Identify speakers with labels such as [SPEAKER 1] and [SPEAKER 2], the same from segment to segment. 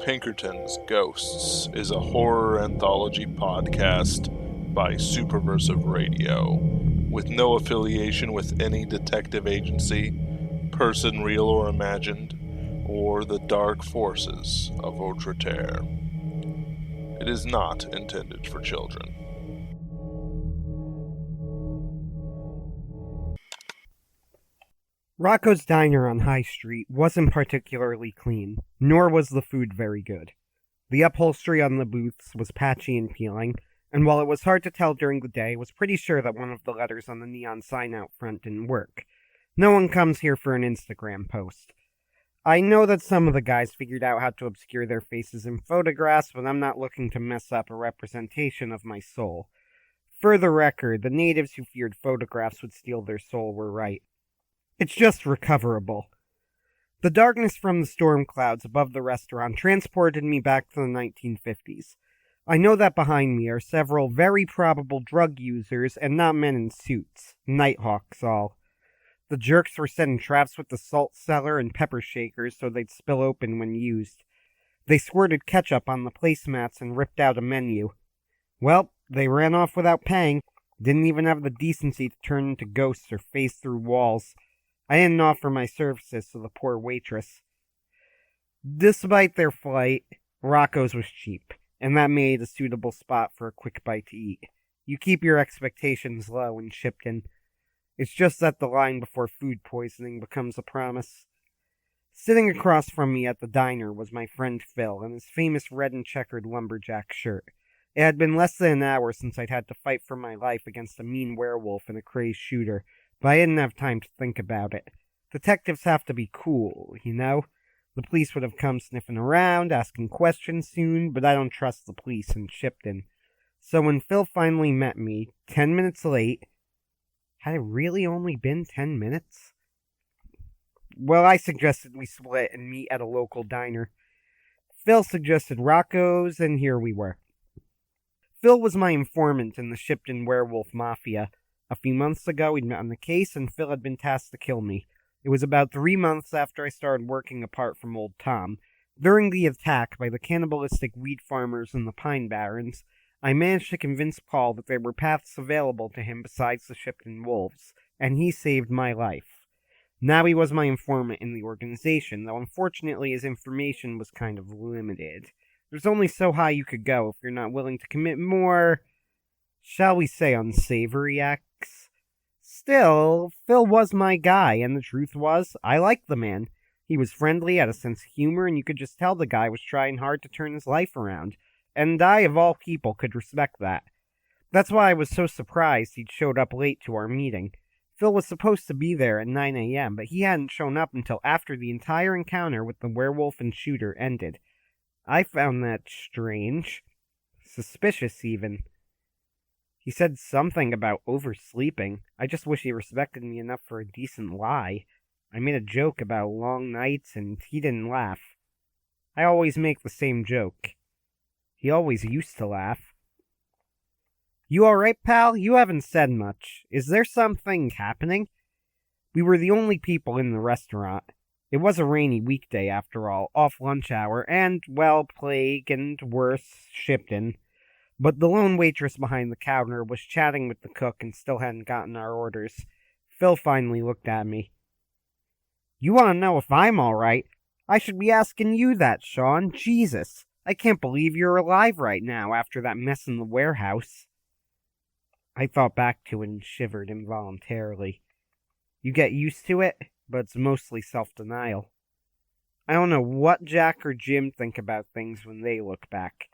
[SPEAKER 1] Pinkertons Ghosts is a horror anthology podcast by Superversive Radio, with no affiliation with any detective agency, person real or imagined, or the dark forces of Outre-Terre. It is not intended for children.
[SPEAKER 2] Rocco's Diner on High Street wasn't particularly clean, nor was the food very good. The upholstery on the booths was patchy and peeling, and while it was hard to tell during the day, I was pretty sure that one of the letters on the neon sign out front didn't work. No one comes here for an Instagram post. I know that some of the guys figured out how to obscure their faces in photographs, but I'm not looking to mess up a representation of my soul. For the record, the natives who feared photographs would steal their soul were right. It's just recoverable. The darkness from the storm clouds above the restaurant transported me back to the 1950s. I know that behind me are several very probable drug users and not men in suits. Nighthawks all. The jerks were setting traps with the salt cellar and pepper shakers so they'd spill open when used. They squirted ketchup on the placemats and ripped out a menu. Well, they ran off without paying. Didn't even have the decency to turn into ghosts or phase through walls. I didn't offer my services to the poor waitress. Despite their flight, Rocco's was cheap, and that made a suitable spot for a quick bite to eat. You keep your expectations low in Shipton. It's just that the line before food poisoning becomes a promise. Sitting across from me at the diner was my friend Phil in his famous red and checkered lumberjack shirt. It had been less than an hour since I'd had to fight for my life against a mean werewolf and a crazed shooter, but I didn't have time to think about it. Detectives have to be cool, you know? The police would have come sniffing around, asking questions soon, but I don't trust the police in Shipton. So when Phil finally met me, 10 minutes late... Had it really only been 10 minutes? Well, I suggested we split and meet at a local diner. Phil suggested Rocco's, and here we were. Phil was my informant in the Shipton werewolf mafia. A few months ago, we'd met on the case, and Phil had been tasked to kill me. It was about 3 months after I started working apart from old Tom. During the attack by the cannibalistic weed farmers in the Pine Barrens, I managed to convince Paul that there were paths available to him besides the Shipton wolves, and he saved my life. Now he was my informant in the organization, though unfortunately his information was kind of limited. There's only so high you could go if you're not willing to commit more, shall we say, unsavory acts. Still, Phil was my guy, and the truth was, I liked the man. He was friendly, had a sense of humor, and you could just tell the guy was trying hard to turn his life around. And I, of all people, could respect that. That's why I was so surprised he'd showed up late to our meeting. Phil was supposed to be there at 9 a.m., but he hadn't shown up until after the entire encounter with the werewolf and shooter ended. I found that strange. Suspicious, even. He said something about oversleeping. I just wish he respected me enough for a decent lie. I made a joke about long nights, and he didn't laugh. I always make the same joke. He always used to laugh. You alright, pal? You haven't said much. Is there something happening? We were the only people in the restaurant. It was a rainy weekday, after all, off lunch hour, and, well, plague and worse, Shipton. But the lone waitress behind the counter was chatting with the cook and still hadn't gotten our orders. Phil finally looked at me. You want to know if I'm alright? I should be asking you that, Sean. Jesus. I can't believe you're alive right now after that mess in the warehouse. I thought back to it and shivered involuntarily. You get used to it, but it's mostly self-denial. I don't know what Jack or Jim think about things when they look back.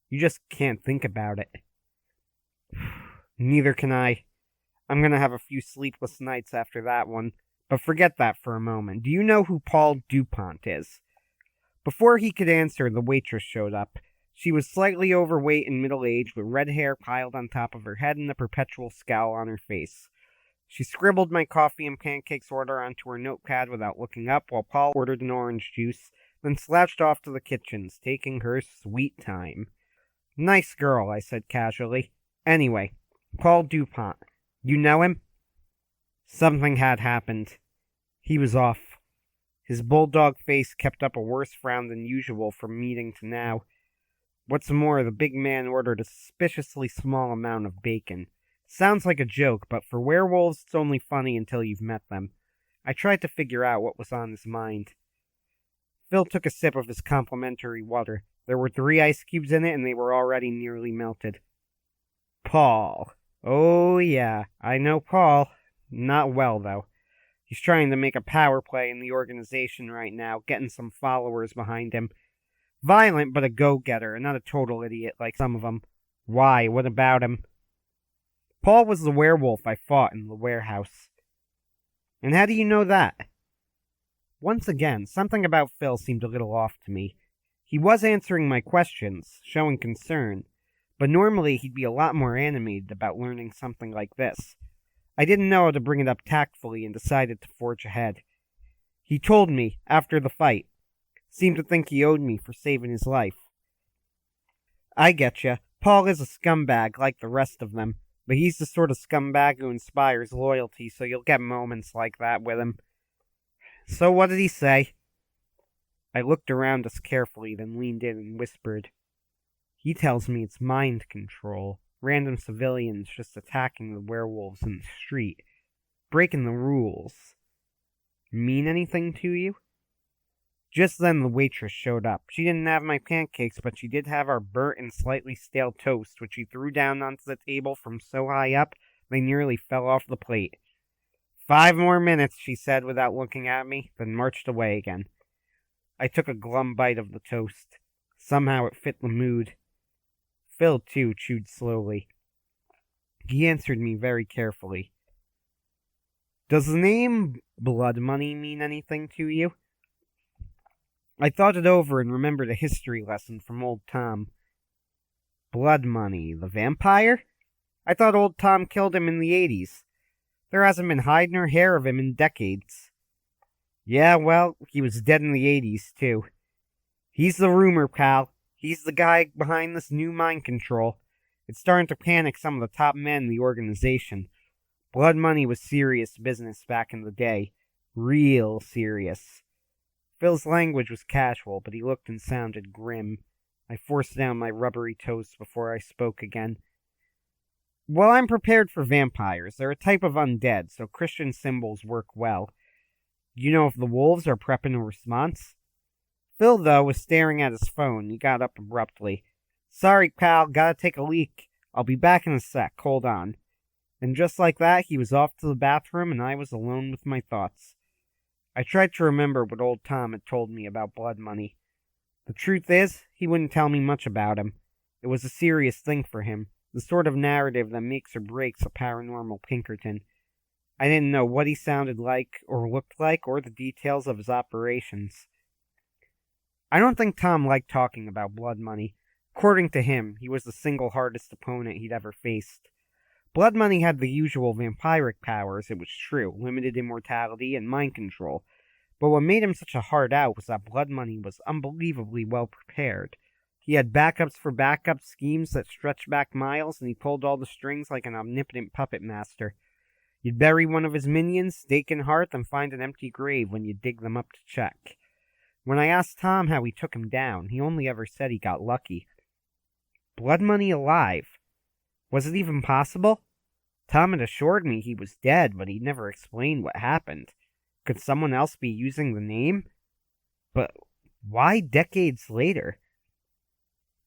[SPEAKER 2] You just can't think about it. Neither can I. I'm gonna have a few sleepless nights after that one, but forget that for a moment. Do you know who Paul DuPont is? Before he could answer, the waitress showed up. She was slightly overweight and middle-aged, with red hair piled on top of her head and a perpetual scowl on her face. She scribbled my coffee and pancakes order onto her notepad without looking up, while Paul ordered an orange juice, then slouched off to the kitchens, taking her sweet time. Nice girl, I said casually. Anyway, Paul DuPont. You know him? Something had happened. He was off. His bulldog face kept up a worse frown than usual from meeting to now. What's more, the big man ordered a suspiciously small amount of bacon. Sounds like a joke, but for werewolves, it's only funny until you've met them. I tried to figure out what was on his mind. Phil took a sip of his complimentary water. There were 3 ice cubes in it, and they were already nearly melted. Paul. Oh, yeah, I know Paul. Not well, though. He's trying to make a power play in the organization right now, getting some followers behind him. Violent, but a go-getter, and not a total idiot like some of them. Why? What about him? Paul was the werewolf I fought in the warehouse. And how do you know that? Once again, something about Phil seemed a little off to me. He was answering my questions, showing concern, but normally he'd be a lot more animated about learning something like this. I didn't know how to bring it up tactfully and decided to forge ahead. He told me, after the fight. Seemed to think he owed me for saving his life. I getcha. Paul is a scumbag like the rest of them, but he's the sort of scumbag who inspires loyalty, so you'll get moments like that with him. So what did he say? I looked around us carefully, then leaned in and whispered. He tells me it's mind control. Random civilians just attacking the werewolves in the street. Breaking the rules. Mean anything to you? Just then the waitress showed up. She didn't have my pancakes, but she did have our burnt and slightly stale toast, which she threw down onto the table from so high up they nearly fell off the plate. 5 more minutes, she said without looking at me, then marched away again. I took a glum bite of the toast. Somehow it fit the mood. Phil, too, chewed slowly. He answered me very carefully. Does the name Blood Money mean anything to you? I thought it over and remembered a history lesson from old Tom. Blood Money, the vampire? I thought old Tom killed him in the 80s. There hasn't been hide nor hair of him in decades. Yeah, well, he was dead in the 80s, too. He's the rumor, pal. He's the guy behind this new mind control. It's starting to panic some of the top men in the organization. Blood Money was serious business back in the day. Real serious. Phil's language was casual, but he looked and sounded grim. I forced down my rubbery toast before I spoke again. Well, I'm prepared for vampires. They're a type of undead, so Christian symbols work well. Do you know if the wolves are prepping a response? Phil, though, was staring at his phone. He got up abruptly. Sorry, pal, gotta take a leak. I'll be back in a sec, hold on. And just like that, he was off to the bathroom, and I was alone with my thoughts. I tried to remember what old Tom had told me about Blood Money. The truth is, he wouldn't tell me much about him. It was a serious thing for him, the sort of narrative that makes or breaks a paranormal Pinkerton. I didn't know what he sounded like, or looked like, or the details of his operations. I don't think Tom liked talking about Blood Money. According to him, he was the single hardest opponent he'd ever faced. Blood Money had the usual vampiric powers, it was true, limited immortality and mind control. But what made him such a hard out was that Blood Money was unbelievably well prepared. He had backups for backup schemes that stretched back miles, and he pulled all the strings like an omnipotent puppet master. You'd bury one of his minions, stake in heart, and find an empty grave when you dig them up to check. When I asked Tom how he took him down, he only ever said he got lucky. Blood Money alive? Was it even possible? Tom had assured me he was dead, but he'd never explained what happened. Could someone else be using the name? But why decades later?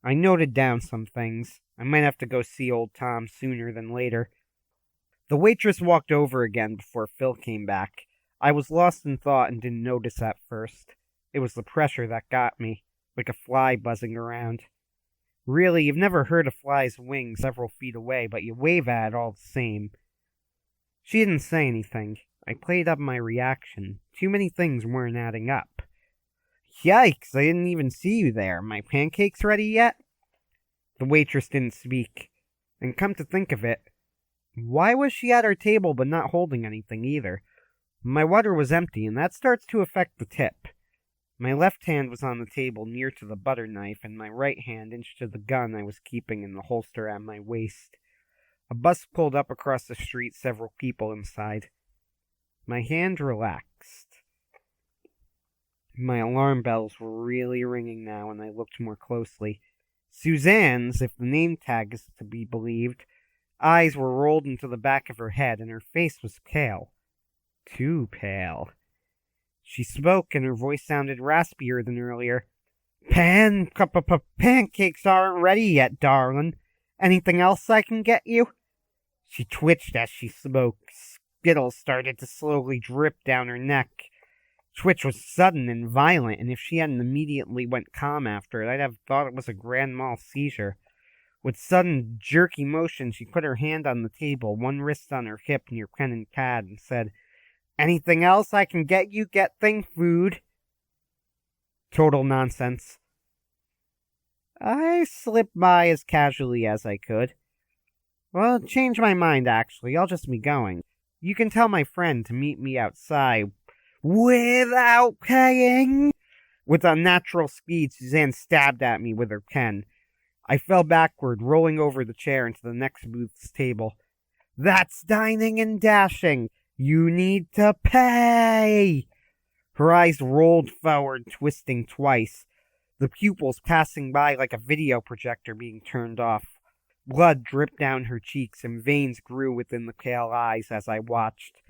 [SPEAKER 2] I noted down some things. I might have to go see old Tom sooner than later. The waitress walked over again before Phil came back. I was lost in thought and didn't notice at first. It was the pressure that got me, like a fly buzzing around. Really, you've never heard a fly's wing several feet away, but you wave at it all the same. She didn't say anything. I played up my reaction. Too many things weren't adding up. Yikes, I didn't even see you there. My pancakes ready yet? The waitress didn't speak. And come to think of it, why was she at our table but not holding anything either? My water was empty, and that starts to affect the tip. My left hand was on the table near to the butter knife, and my right hand inched to the gun I was keeping in the holster at my waist. A bus pulled up across the street, several people inside. My hand relaxed. My alarm bells were really ringing now, and I looked more closely. Suzanne's, if the name tag is to be believed, eyes were rolled into the back of her head, and her face was pale. Too pale. She spoke, and her voice sounded raspier than earlier. Pancakes aren't ready yet, darling. Anything else I can get you? She twitched as she spoke. Skittles started to slowly drip down her neck. Twitch was sudden and violent, and if she hadn't immediately went calm after it, I'd have thought it was a grand mal seizure. With sudden, jerky motion, she put her hand on the table, one wrist on her hip near pen and pad, and said, "Anything else I can get you? Getting food?" Total nonsense. I slipped by as casually as I could. Well, change my mind, actually. I'll just be going. You can tell my friend to meet me outside. Without paying? With unnatural speed, Suzanne stabbed at me with her pen. I fell backward, rolling over the chair into the next booth's table. That's dining and dashing. You need to pay. Her eyes rolled forward, twisting twice, the pupils passing by like a video projector being turned off. Blood dripped down her cheeks, and veins grew within the pale eyes as I watched.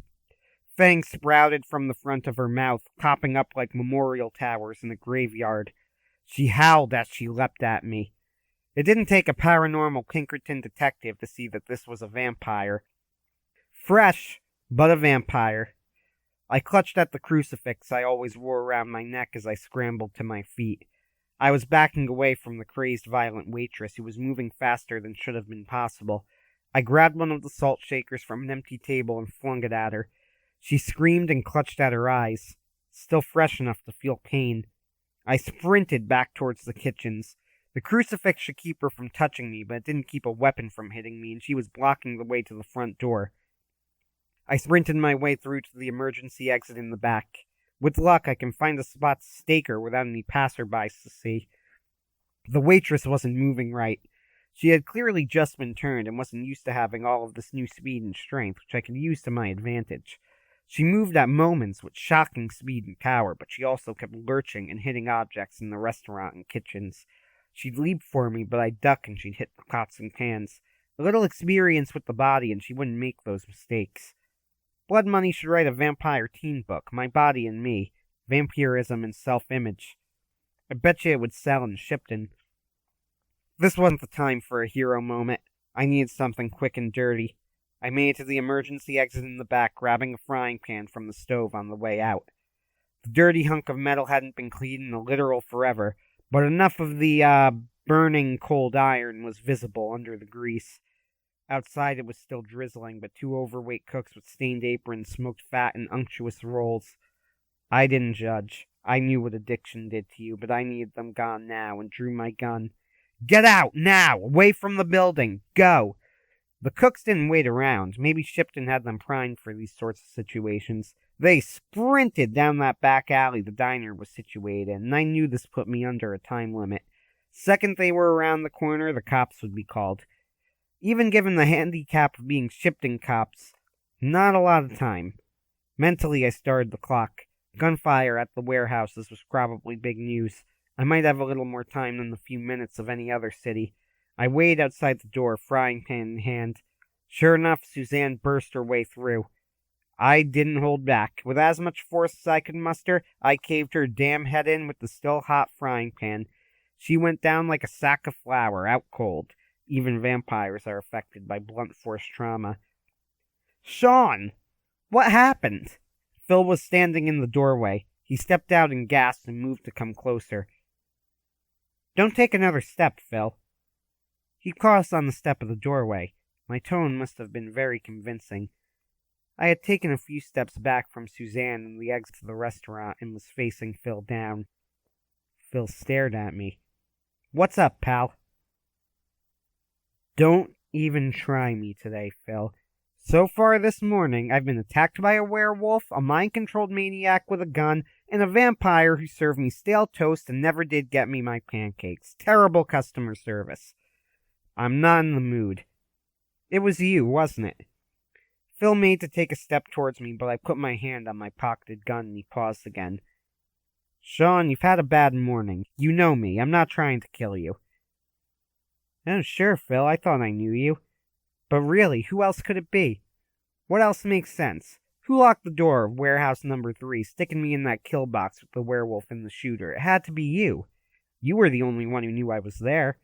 [SPEAKER 2] Fangs sprouted from the front of her mouth, popping up like memorial towers in a graveyard. She howled as she leapt at me. It didn't take a paranormal Pinkerton detective to see that this was a vampire. Fresh, but a vampire. I clutched at the crucifix I always wore around my neck as I scrambled to my feet. I was backing away from the crazed, violent waitress who was moving faster than should have been possible. I grabbed one of the salt shakers from an empty table and flung it at her. She screamed and clutched at her eyes, still fresh enough to feel pain. I sprinted back towards the kitchens. The crucifix should keep her from touching me, but it didn't keep a weapon from hitting me, and she was blocking the way to the front door. I sprinted my way through to the emergency exit in the back. With luck, I can find a spot to stake her without any passerbys to see. The waitress wasn't moving right. She had clearly just been turned and wasn't used to having all of this new speed and strength, which I could use to my advantage. She moved at moments with shocking speed and power, but she also kept lurching and hitting objects in the restaurant and kitchens. She'd leap for me, but I'd duck and she'd hit the pots and pans. A little experience with the body and she wouldn't make those mistakes. Blood Money should write a vampire teen book, My Body and Me, Vampirism and Self-Image. I bet you it would sell in Shipton. This wasn't the time for a hero moment. I needed something quick and dirty. I made it to the emergency exit in the back, grabbing a frying pan from the stove on the way out. The dirty hunk of metal hadn't been cleaned in a literal forever, but enough of the, burning cold iron was visible under the grease. Outside it was still drizzling, but two overweight cooks with stained aprons smoked fat and unctuous rolls. I didn't judge. I knew what addiction did to you, but I needed them gone now, and drew my gun. Get out, now! Away from the building! Go! The cooks didn't wait around. Maybe Shipton had them primed for these sorts of situations. They sprinted down that back alley the diner was situated in, and I knew this put me under a time limit. Second they were around the corner, the cops would be called. Even given the handicap of being Shipton cops, not a lot of time. Mentally, I started the clock. Gunfire at the warehouses was probably big news. I might have a little more time than the few minutes of any other city. I waited outside the door, frying pan in hand. Sure enough, Suzanne burst her way through. I didn't hold back. With as much force as I could muster, I caved her damn head in with the still hot frying pan. She went down like a sack of flour, out cold. Even vampires are affected by blunt force trauma. Sean! What happened? Phil was standing in the doorway. He stepped out and gasped and moved to come closer. Don't take another step, Phil. He paused on the step of the doorway. My tone must have been very convincing. I had taken a few steps back from Suzanne and the exit to the restaurant and was facing Phil down. Phil stared at me. What's up, pal? Don't even try me today, Phil. So far this morning, I've been attacked by a werewolf, a mind-controlled maniac with a gun, and a vampire who served me stale toast and never did get me my pancakes. Terrible customer service. I'm not in the mood. It was you, wasn't it? Phil made to take a step towards me, but I put my hand on my pocketed gun and he paused again. Sean, you've had a bad morning. You know me. I'm not trying to kill you. Oh, sure, Phil. I thought I knew you. But really, who else could it be? What else makes sense? Who locked the door of warehouse number 3, sticking me in that kill box with the werewolf and the shooter? It had to be you. You were the only one who knew I was there.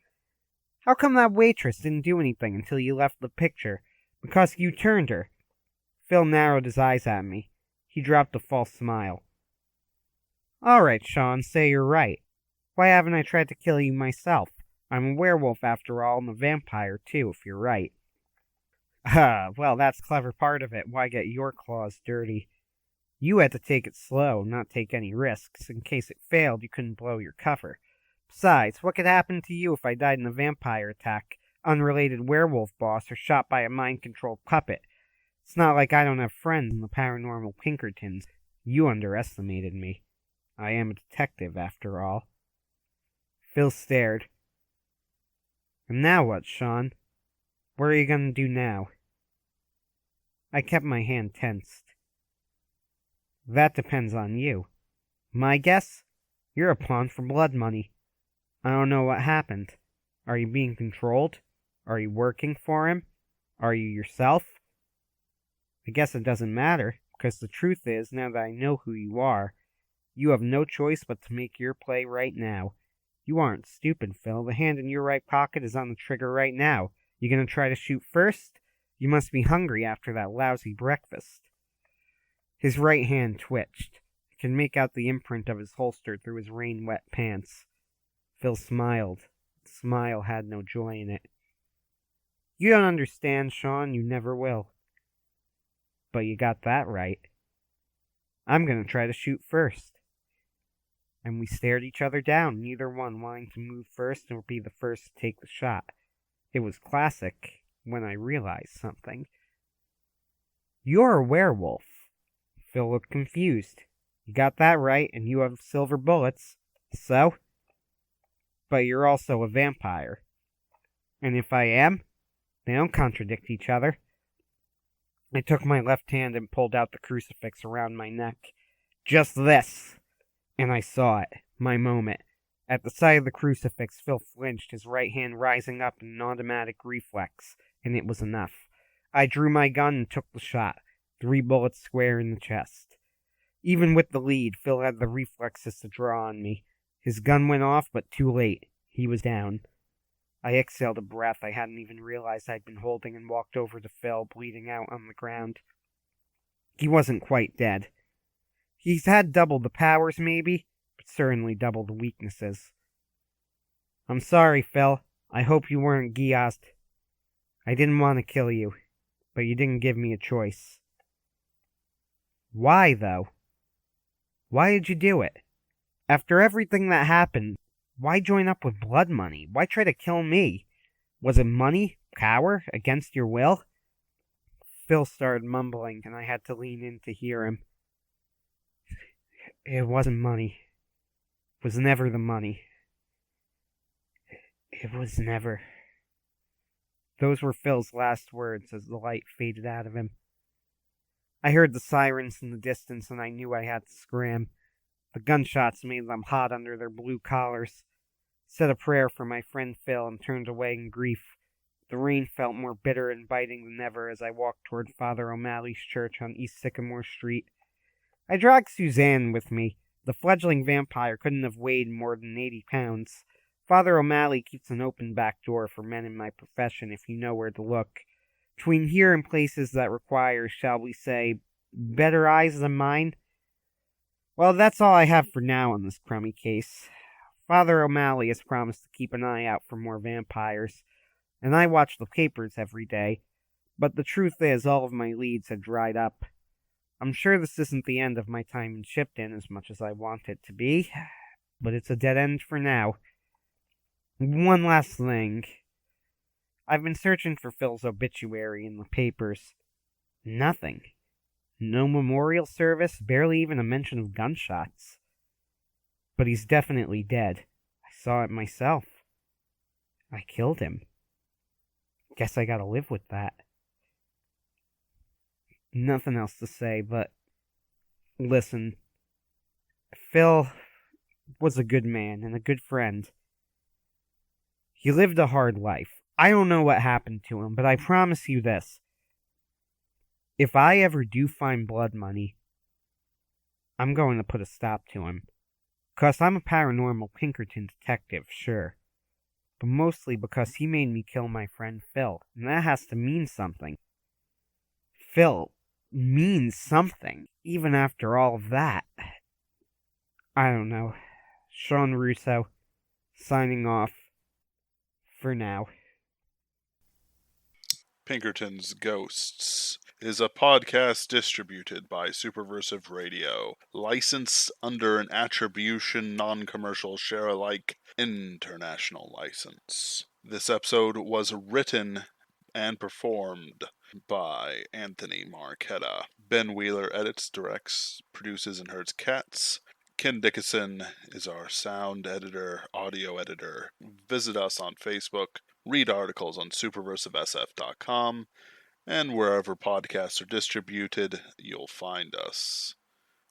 [SPEAKER 2] How come that waitress didn't do anything until you left the picture? Because you turned her. Phil narrowed his eyes at me. He dropped a false smile. All right, Sean, say you're right. Why haven't I tried to kill you myself? I'm a werewolf after all, and a vampire too, if you're right. Well, that's the clever part of it. Why get your claws dirty? You had to take it slow, not take any risks. In case it failed, you couldn't blow your cover. Besides, what could happen to you if I died in a vampire attack, unrelated werewolf boss, or shot by a mind-controlled puppet? It's not like I don't have friends in the Paranormal Pinkertons. You underestimated me. I am a detective, after all. Phil stared. And now what, Sean? What are you going to do now? I kept my hand tensed. That depends on you. My guess? You're a pawn for blood money. I don't know what happened. Are you being controlled? Are you working for him? Are you yourself? I guess it doesn't matter, because the truth is, now that I know who you are, you have no choice but to make your play right now. You aren't stupid, Phil. The hand in your right pocket is on the trigger right now. You gonna try to shoot first? You must be hungry after that lousy breakfast. His right hand twitched. I could make out the imprint of his holster through his rain-wet pants. Phil smiled. The smile had no joy in it. You don't understand, Sean. You never will. But you got that right. I'm gonna try to shoot first. And we stared each other down, neither one wanting to move first or be the first to take the shot. It was classic when I realized something. You're a werewolf. Phil looked confused. You got that right, and you have silver bullets. So? But you're also a vampire. And if I am, they don't contradict each other. I took my left hand and pulled out the crucifix around my neck. Just this! And I saw it. My moment. At the sight of the crucifix, Phil flinched, his right hand rising up in an automatic reflex, and it was enough. I drew my gun and took the shot, 3 bullets square in the chest. Even with the lead, Phil had the reflexes to draw on me. His gun went off, but too late. He was down. I exhaled a breath I hadn't even realized I'd been holding and walked over to Phil, bleeding out on the ground. He wasn't quite dead. He's had double the powers, maybe, but certainly double the weaknesses. I'm sorry, Phil. I hope you weren't gassed. I didn't want to kill you, but you didn't give me a choice. Why, though? Why did you do it? After everything that happened, why join up with blood money? Why try to kill me? Was it money? Power? Against your will? Phil started mumbling, and I had to lean in to hear him. It wasn't money. It was never the money. It was never. Those were Phil's last words as the light faded out of him. I heard the sirens in the distance, and I knew I had to scram. The gunshots made them hot under their blue collars. Said a prayer for my friend Phil and turned away in grief. The rain felt more bitter and biting than ever as I walked toward Father O'Malley's church on East Sycamore Street. I dragged Suzanne with me. The fledgling vampire couldn't have weighed more than 80 pounds. Father O'Malley keeps an open back door for men in my profession if you know where to look. Between here and places that require, shall we say, better eyes than mine? Well, that's all I have for now on this crummy case. Father O'Malley has promised to keep an eye out for more vampires, and I watch the papers every day, but the truth is all of my leads had dried up. I'm sure this isn't the end of my time in Shipton as much as I want it to be, but it's a dead end for now. One last thing. I've been searching for Phil's obituary in the papers. Nothing. No memorial service, barely even a mention of gunshots. But he's definitely dead. I saw it myself. I killed him. Guess I gotta live with that. Nothing else to say, but listen. Phil, was a good man and a good friend. He lived a hard life. I don't know what happened to him, but I promise you this. If I ever do find blood money, I'm going to put a stop to him. 'Cause I'm a paranormal Pinkerton detective, sure. But mostly because he made me kill my friend Phil, and that has to mean something. Phil means something, even after all of that. I don't know. Sean Russo, signing off for now.
[SPEAKER 1] Pinkerton's Ghosts is a podcast distributed by Superversive Radio, licensed under an attribution non-commercial share-alike international license. This episode was written and performed by Anthony Marchetta. Ben Wheeler edits, directs, produces, and herds cats. Ken Dickinson is our sound editor, audio editor. Visit us on Facebook, read articles on superversivesf.com, and wherever podcasts are distributed, you'll find us.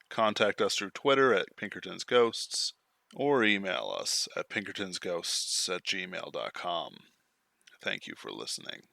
[SPEAKER 1] Contact us through Twitter at Pinkerton's Ghosts, or email us at pinkertonsghosts@gmail.com. Thank you for listening.